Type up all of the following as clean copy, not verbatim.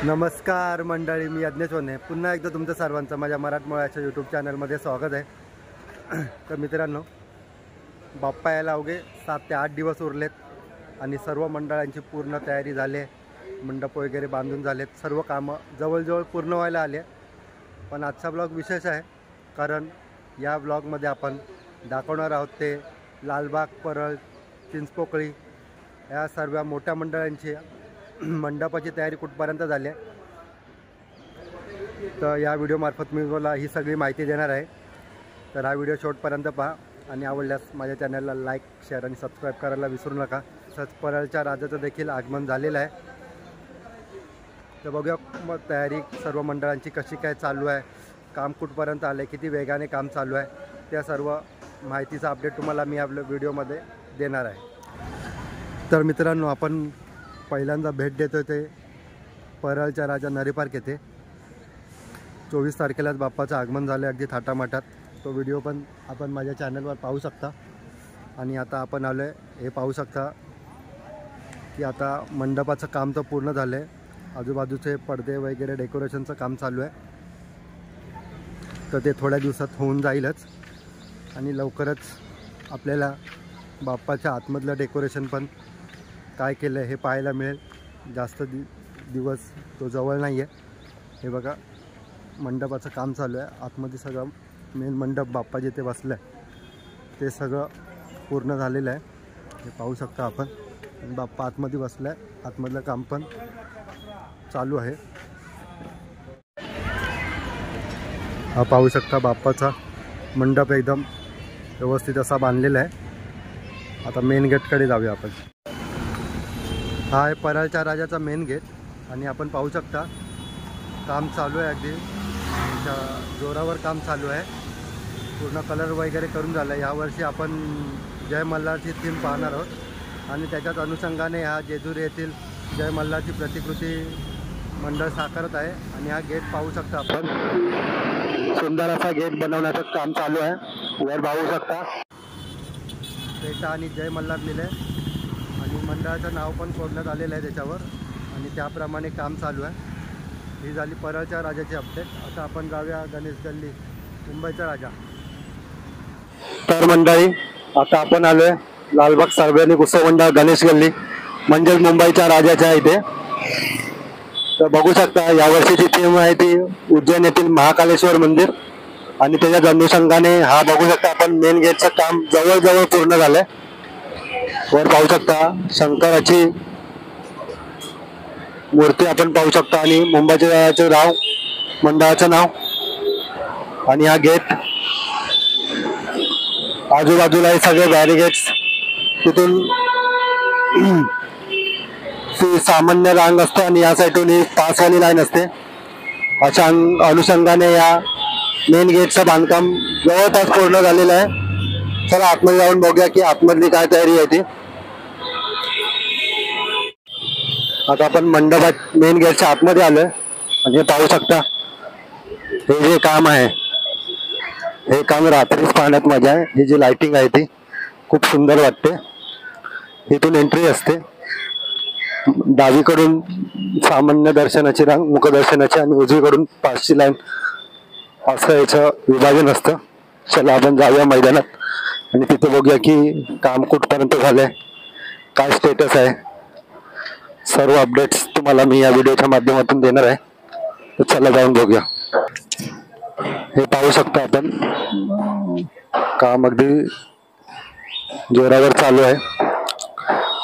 नमस्कार मंडळी, मी यज्ञेश होने पुन्हा एकदा तुमचं सर्वांचं माझ्या मराठमोळ्याच्या यूट्यूब चॅनलमध्ये स्वागत आहे। तर मित्रांनो, बाप्पा यायला अवघे 7 ते 8 दिवस उरलेत आणि सर्व मंडळांची पूर्ण तयारी झाली आहे। मंडप वगैरे बांधून झालेत, सर्व कामं जवळजवळ पूर्ण व्हायला आले। पण आजचा ब्लॉग विशेष आहे, कारण या ब्लॉगमध्ये आपण दाखवणार आहोत ते लालबाग, परळ, चिंचपोकळी या सर्व मोठ्या मंडळांची मंडपाची तयारी कुठपर्यंत झाली आहे। तर या व्हिडिओमार्फत मी तुम्हाला ही सगळी माहिती देणार आहे। तर हा व्हिडिओ शेवटपर्यंत पहा आणि आवडल्यास माझ्या चॅनलला लाईक, शेअर आणि सबस्क्राईब करायला विसरू नका। तसंच परळच्या राजाचं देखील आगमन झालेलं आहे। तर बघूया मग तयारी सर्व मंडळांची कशी काय चालू आहे, काम कुठपर्यंत आले, किती वेगाने काम चालू आहे, त्या सर्व माहितीचा अपडेट तुम्हाला मी आपल्या व्हिडिओमध्ये देणार आहे। तर मित्रांनो, आपण पहिल्यांदा भेट देतो ते परळच्या राजा नरी पार्क येथे। 24 तारखेलाच बाप्पाचं आगमन झालं अगदी थाटामाटात। तो व्हिडिओ पण आपण माझ्या चॅनलवर पाहू शकता। आणि आता आपण आलो आहे, हे पाहू शकता की आता मंडपाचं काम तर पूर्ण झालं आहे, आजूबाजूचे पडदे वगैरे डेकोरेशनचं काम चालू आहे। तर ते थोड्या दिवसात होऊन जाईलच आणि लवकरच आपल्याला बाप्पाच्या आतमधलं डेकोरेशन पण काय केलं हे पाहायला मिळेल। जास्त दिवस तो जवळ नाही आहे। हे बघा, मंडपाचं काम चालू आहे। आतमध्ये सगळं मेन मंडप बाप्पा जिथे बसलं आहे ते सगळं पूर्ण झालेलं आहे। हे पाहू शकता आपण, बाप्पा आतमध्ये बसला आहे, आतमधलं काम पण चालू आहे। हा पाहू शकता बाप्पाचा मंडप एकदम व्यवस्थित असा बांधलेला आहे। आता मेन गेटकडे जाऊया आपण। हा आहे परळच्या राजाचा मेन गेट आणि आपण पाहू शकता काम चालू आहे, अगदी जोरावर काम चालू आहे। पूर्ण कलर वगैरे करून झालं आहे। यावर्षी आपण जय मल्हारची थीम पाहणार आहोत आणि त्याच्याच अनुषंगाने हा जेजुरी येथील जय मल्हारची प्रतिकृती मंडळ साकारत आहे। आणि हा गेट पाहू शकता आपण, सुंदर असा गेट बनवण्याचं काम चालू आहे। वर पाहू शकता पेटा आणि जय मल्हार लिहिले आणि मंडळाचं नाव पण कोरण्यात आलेलं आहे त्याच्यावर आणि त्याप्रमाणे काम चालू आहे। ही झाली परळच्या राजाची अपडेट। आता आपण जाऊया गणेश गल्ली, मुंबईचा राजा। तर मंडळी, आता आपण आलोय लालबाग सार्वजनिक उत्सव मंडळ गणेश गल्ली, म्हणजे मुंबईच्या राजाच्या इथे। तर बघू शकता यावर्षीची थीम आहे ती उज्जैन येथील महाकालेश्वर मंदिर आणि त्याच्या अनुषंगाने हा बघू शकता आपण मेन गेटचं काम जवळजवळ पूर्ण झालंय। वर पाहू शकता शंकराची मूर्ती आपण पाहू शकता आणि मुंबईच्या राजाचं नाव, मंडळाचं नाव आणि हा गेट। आजूबाजूला हे सगळे बॅरिगेट्स, तिथून सामान्य रांग असते आणि या साईडून ही पासवाली लाईन असते। अशा अनुषंगाने या मेन गेटचं बांधकाम जवळपास पूर्ण झालेलं आहे। चला आतमध्ये जाऊन बघूया की आतमधली काय तयारी आहे ती। आता आपण मंडपात मेन गेटच्या आतमध्ये आलोय आणि हे पाहू शकता हे जे काम आहे, हे काम रात्रीच पाहण्यात मजा आहे। ही जी लाइटिंग आहे ती खूप सुंदर वाटते। इथून एंट्री असते, डावीकडून सामान्य दर्शनाची रांग, मुखदर्शनाची आणि उजवीकडून पासची लाईन, असं याचं विभाजन असतं। चला आपण जाऊया मैदानात आणि तिथे बघूया की काम कुठपर्यंत झालंय, काय स्टेटस आहे। सर्व अपडेट्स तुम्हाला मी या व्हिडिओच्या माध्यमातून देणार आहे। तर चला जाऊन बघूया। हे पाहू शकता आपण, काम अगदी जोरावर चालू आहे।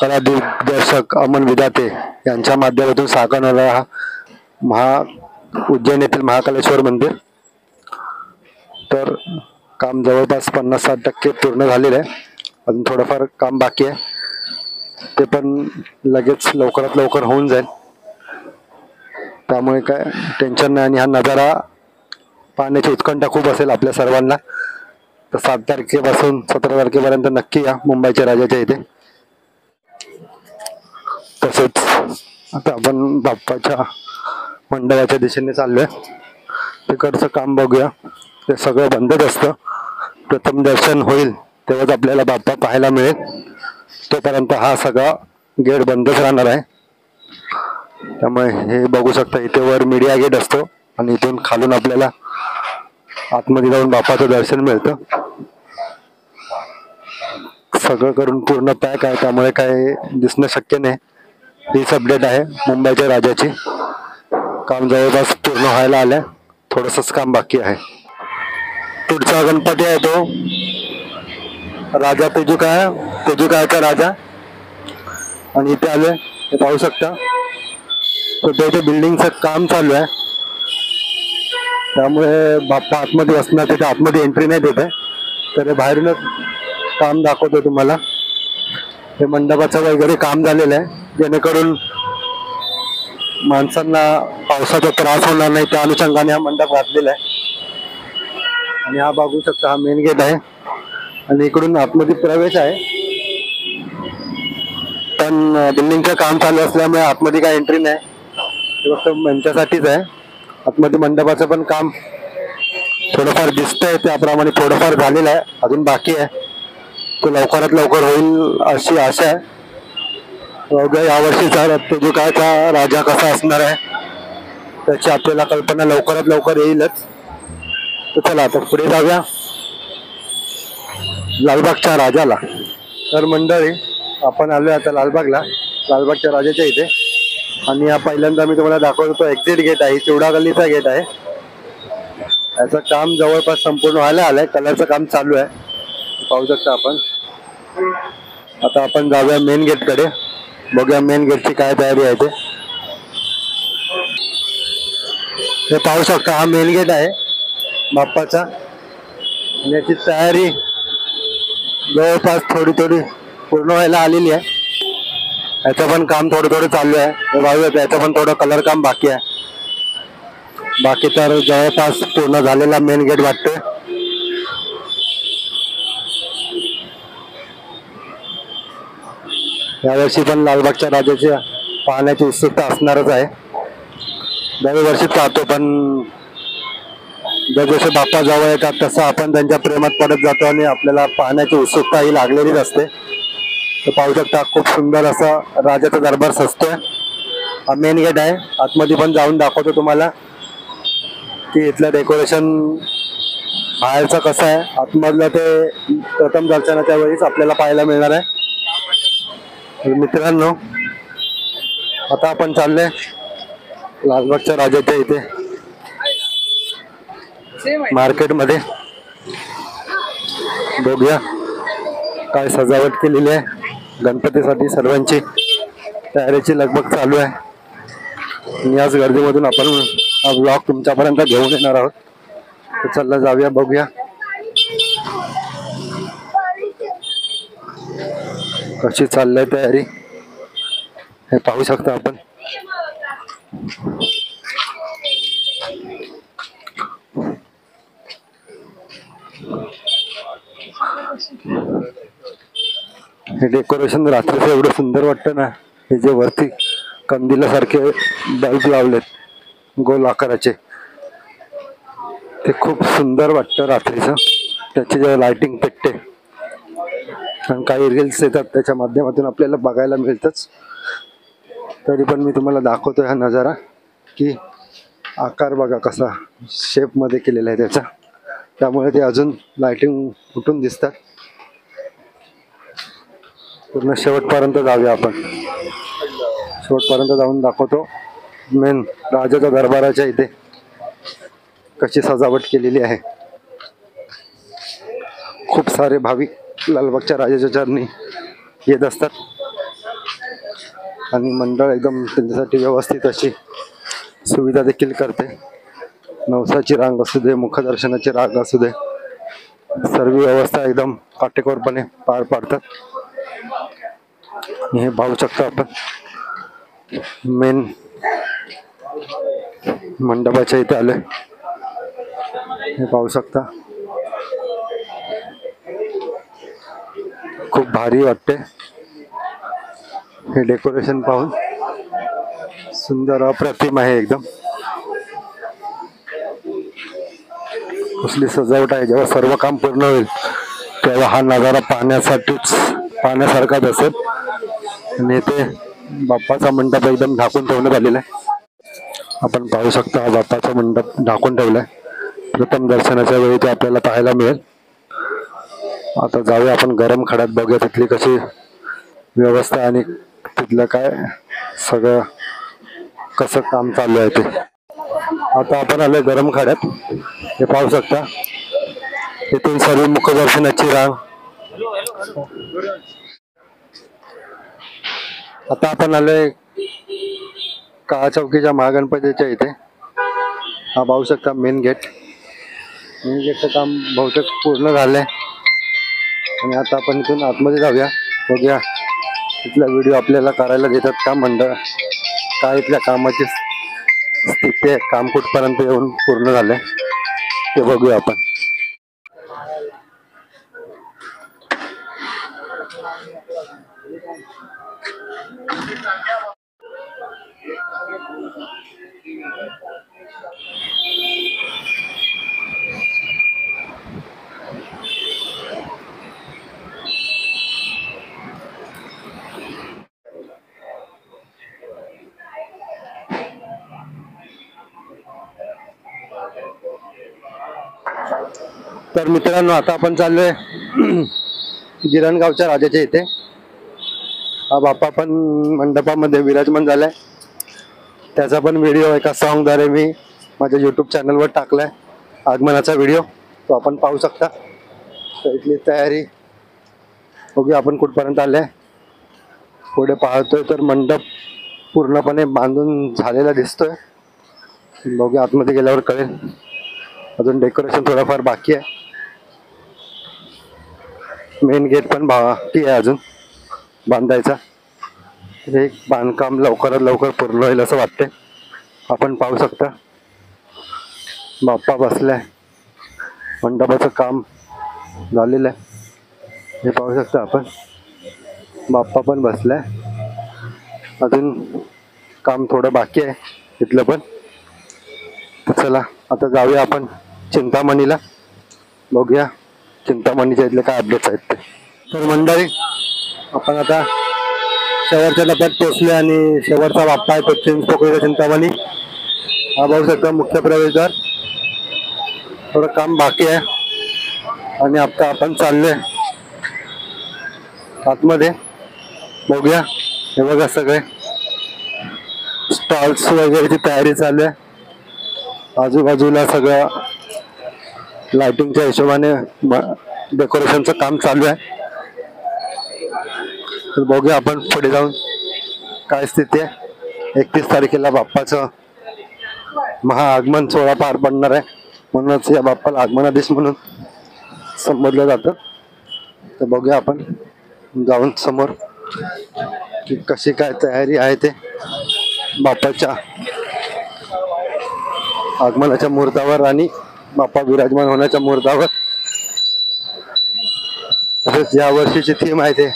कला दिग्दर्शक अमन विधाते यांच्या माध्यमातून साकारणारा हा उज्जैन येथील महाकालेश्वर मंदिर। तर काम जवळपास 50-60% पूर्ण झालेलं आहे। अजून थोडंफार काम बाकी आहे, ते पण लगेच लवकरात लवकर होऊन जाईल, त्यामुळे काय टेन्शन नाही। आणि हा नजारा पाहण्याची उत्कंठा खूप असेल आपल्या सर्वांना। तर 7 तारखेपासून 17 तारखेपर्यंत नक्की या मुंबईच्या राजाच्या इथे। तसेच आता आपण बाप्पाच्या मंडळाच्या दिशेने चाललोय, तिकडचं काम बघूया। ते सगळं बंदच असतं, प्रथम दर्शन होईल तेव्हाच आपल्याला बाप्पा पाहायला मिळेल। तोपर्यंत हा सगळा गेट बंदच राहणार आहे। त्यामुळे हे बघू शकता, इथे वर मीडिया गेट असतो आणि इथून खालून आपल्याला आतमध्ये जाऊन बाप्पाचं दर्शन मिळतं. सगळं करून पूर्ण पॅक आहे, त्यामुळे काय दिसणं शक्य नाही. हीच अपडेट आहे मुंबईच्या राजाची. काम जवळपास पूर्ण व्हायला आलंय, थोडंसंच काम बाकी आहे. पुढचा गणपती आहे तो राजा तेजुकायचा राजा, आणि इथे आले हे पाहू शकता. तर इथे बिल्डिंगचं काम चालू आहे, त्यामुळे बाप्पा आतमध्ये असणार, तिथे आतमध्ये एंट्री नाही देत आहे. तर बाहेरूनच काम दाखवतो तुम्हाला. हे मंडपाचं वगैरे काम झालेलं आहे, जेणेकरून माणसांना पावसाचा त्रास होणार नाही त्या अनुषंगाने हा मंडप घातलेला आहे. आणि हा बघू शकता, हा मेन गेट आहे आणि इकडून आतमध्ये प्रवेश आहे. पण बिल्डिंगचं काम चालू असल्यामुळे आतमध्ये काय एंट्री नाही, फक्त मंचासाठीच आहे. आतमध्ये मंडपाचं पण काम थोडंफार दिसतंय, त्याप्रमाणे थोडंफार झालेलं आहे, अजून बाकी आहे. तो लवकरात लवकर होईल अशी आशा आहे. बघूया यावर्षीचा तेजुकाचा राजा कसा असणार आहे त्याची आपल्याला कल्पना लवकरात लवकर येईलच. तर चला आता पुढे जाऊया लालबागच्या राजाला. तर मंडळी, आपण आलोय आता लालबागला, लालबागच्या राजाच्या इथे. आणि हा पहिल्यांदा मी तुम्हाला दाखवतो तो एक्झिट गेट आहे, चिवडा गल्लीचा गेट आहे. याचं काम जवळपास संपूर्ण व्हायला आलंय, कलरचं काम चालू आहे, पाहू शकता आपण. आता आपण जाऊया मेन गेट कडे, बघूया मेन गेटची काय तयारी आहे ते. हे पाहू शकता, हा मेन गेट आहे बाप्पाचा, आणि याची तयारी जवळपास थोडी थोडी पूर्ण व्हायला आलेली आहे. याचं पण काम थोडं थोडं चालू आहे, बघूया याचं पण थोडं कलर काम बाकी आहे. बाकी तर जवळपास पूर्ण झालेला मेन गेट वाटतोय. यावर्षी पण लालबागच्या राजाची पाहण्याची उत्सुकता असणारच आहे. दरवर्षी पाहतो, पण जसजसे बाप्पा जवळ येतात तसं आपण त्यांच्या प्रेमात पडत जातो आणि आपल्याला पाहण्याची उत्सुकता ही लागलेलीच असते. तर पाहू शकता, खूप सुंदर असं राजाचा दरबार सजतोय. हा मेन गेट आहे, आतमध्ये पण जाऊन दाखवतो तुम्हाला की इथलं डेकोरेशन बाहेरचं कसं आहे. आतमधलं ते प्रथम दर्शनाच्या वेळीच आपल्याला पाहायला मिळणार आहे. मित्रांनो, आता आपण चाललोय लालबागच्या राजाच्या इथे मार्केटमध्ये. बघूया काय सजावट केलेली आहे गणपतीसाठी. सर्वांची तयारीची लगबग चालू आहे. याच गर्दीमधून आपण हा ब्लॉग तुमच्यापर्यंत घेऊन येणार आहोत. तर चला जाऊया, बघूया कशी चाललंय तयारी, हे पाहू शकता आपण. हे डेकोरेशन रात्रीचं एवढं सुंदर वाटतं ना. हे जे वरती कंदिलासारखे बल्ब लावलेत गोल आकाराचे, ते खूप सुंदर वाटतं रात्रीचं. त्याची जेव्हा लाइटिंग पेटते आणि काही रील्स येतात त्याच्या माध्यमातून आपल्याला बघायला मिळतच. तरी पण मी तुम्हाला दाखवतोय हा नजारा, की आकार बघा कसा शेप मध्ये केलेला आहे त्याचा, त्यामुळे ते अजून लाइटिंग उठून दिसतात. पूर्ण शेवटपर्यंत जाऊया आपण, शेवटपर्यंत जाऊन दाखवतो मेन राजाच्या दरबाराच्या इथे कशी सजावट केलेली आहे. खूप सारे भाविक लालबागच्या राजाच्या चरणी येत असतात आणि मंडळ एकदम त्यांच्यासाठी व्यवस्थित अशी सुविधा देखील करते. नवसाची रांग असू दे, मुखदर्शनाची रांग असू दे, सर्व व्यवस्था एकदम काटेकोरपणे पार पाडतात. हे पाहू शकतो आपण मेन मंडपाच्या इथे आलोय, हे पाहू शकता. खूप भारी वाटते हे डेकोरेशन पाहून, सुंदर अप्रतिम आहे एकदम. कसली सजावट आहे. जेव्हा सर्व काम पूर्ण होईल तेव्हा हा नजारा पाहण्यासारखाच असेल. आणि इथे बाप्पाचा मंडप एकदम झाकून ठेवण्यात आलेला आहे. आपण पाहू शकता हा बाप्पाचा मंडप झाकून ठेवलाय. प्रथम दर्शनाच्या वेळी ते आपल्याला पाहायला मिळेल. आता जाऊया आपण गरम खड्यात, बघूया तिथली कशी व्यवस्था आणि तिथलं काय सगळं कसं काम चालू आहे ते. आता आपण आलोय गरम खड्यात. हे पाहू शकता इथून सर्व मुखदर्शनाची रांग. आता आपण आलोय काळा चौकीच्या महागणपतीच्या इथे. हा पाहू शकता मेन गेटचं काम बहुतेक पूर्ण झालंय आणि आता आपण इथून आतमध्ये जाऊया, बघूया इथला व्हिडिओ आपल्याला करायला देतात का मंडळ, काय इथल्या कामाची स्थिती आहे, काम कुठपर्यंत येऊन पूर्ण झालंय ते बघूया आपण. तर मित्रांनो, आता आपण चाललोय गिरणगावच्या राजाच्या इथे. हा बाप्पा पण मंडपामध्ये विराजमान झालाय. त्याचा पण व्हिडिओ एका सॉन्गद्वारे मी माझ्या युट्यूब चॅनलवर टाकलाय, आगमनाचा व्हिडिओ, तो आपण पाहू शकता. तर इथली तयारी बघूया आपण कुठपर्यंत आले. पुढे पाहतोय तर मंडप पूर्णपणे बांधून झालेला दिसतोय. बघूया आतमध्ये गेल्यावर कळेल. अजून डेकोरेशन थोडंफार बाकी आहे. मेन गेट पण बाकी आहे अजून बांधायचा. हे बांधकाम लवकरात लवकर पूर्ण होईल असं वाटतंय. आपण पाहू शकता बाप्पा बसलाय, मंडपाचं काम झालेलं आहे. हे पाहू शकता आपण, बाप्पा पण बसलाय. अजून काम थोडं बाकी आहे इथलं पण. तर चला आता जाऊया आपण चिंतामणीला, बघूया चिंतामणीच्या इथले काय अपडेट्स आहेत ते. तर मंडळी, आपण आता शेवटच्या टप्प्यात पोहोचले आणि शेवटचा बाप्पा आहे तो चिंचपोकळीचा चिंतामणी. हा बघू शकता मुख्य प्रवेशद्वार. थोडं काम बाकी आहे आणि आता आपण चाललोय आतमध्ये. बघूया, हे बघा सगळे स्टॉल्स वगैरेची तयारी चालू आहे. आजूबाजूला सगळं लाइटिंगच्या हिशोबाने डेकोरेशनचं काम चालू आहे. तर बघूया आपण पुढे जाऊन काय स्थिती आहे. 31 तारखेला बाप्पाचं महाआगमन सोहळा पार पडणार आहे, म्हणूनच या बाप्पाला आगमनाधीश म्हणून संबोधलं जातं. तर बघूया आपण जाऊन समोर की कशी काय तयारी आहे ते बाप्पाच्या आगमनाच्या मुहूर्तावर आणि बाप्पा विराजमान होण्याच्या मुहूर्तावर. तसेच या वर्षीची थीम आहे ते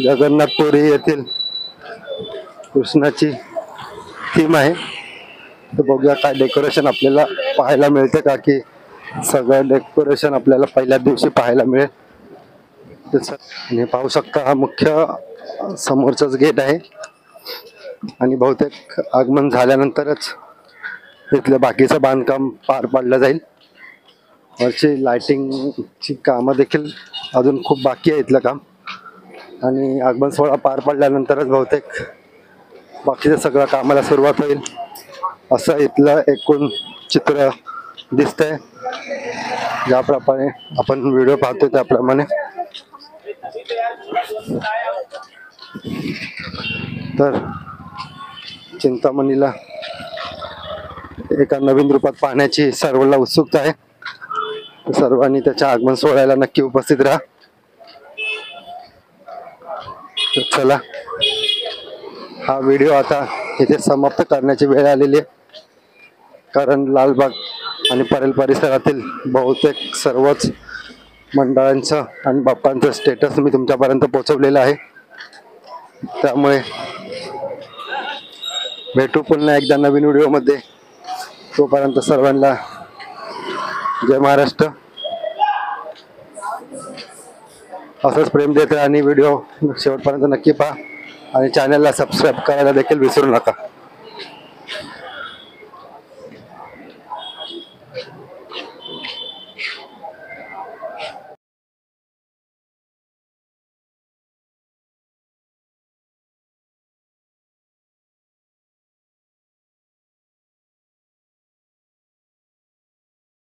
जगन्नाथपुरी येथील कृष्णाची थीम आहे. तर बघूया काय डेकोरेशन आपल्याला पाहायला मिळते का, की सगळं डेकोरेशन आपल्याला पहिल्याच दिवशी पाहायला मिळेल. आणि पाहू शकता हा मुख्य समोरचाच गेट आहे आणि बहुतेक आगमन झाल्यानंतरच इथलं बाकीचं बांधकाम पार पाडलं जाईल. वरची लाइटिंगची कामं देखील अजून खूप बाकी आहे इथलं काम आणि आगमन सोहळा पार पडल्यानंतरच बहुतेक बाकीचं सगळं कामाला सुरुवात होईल असं इथलं एकूण चित्र दिसतंय. ज्याप्रमाणे आपण व्हिडिओ पाहतोय त्याप्रमाणे. तर चिंतामणीला एका नवीन रूपात पाहण्याची सर्वांना उत्सुकता आहे. सर्वांनी त्याच्या आगमन सोहळ्याला नक्की उपस्थित राहा. तर चला, हा व्हिडिओ आता इथे समाप्त करण्याची वेळ आलेली आहे, कारण लालबाग आणि परेल परिसरातील बहुतेक सर्वच मंडळांचं आणि बाप्पांचं स्टेटस मी तुमच्यापर्यंत पोहोचवलेलं आहे. त्यामुळे भेटू पुन्हा एकदा नवीन व्हिडिओमध्ये. तोपर्यंत सर्वांना जय महाराष्ट्र. असंच प्रेम देत आणि व्हिडिओ शेवटपर्यंत नक्की पहा. आणि चॅनलला सबस्क्राईब करायला देखील विसरू नका.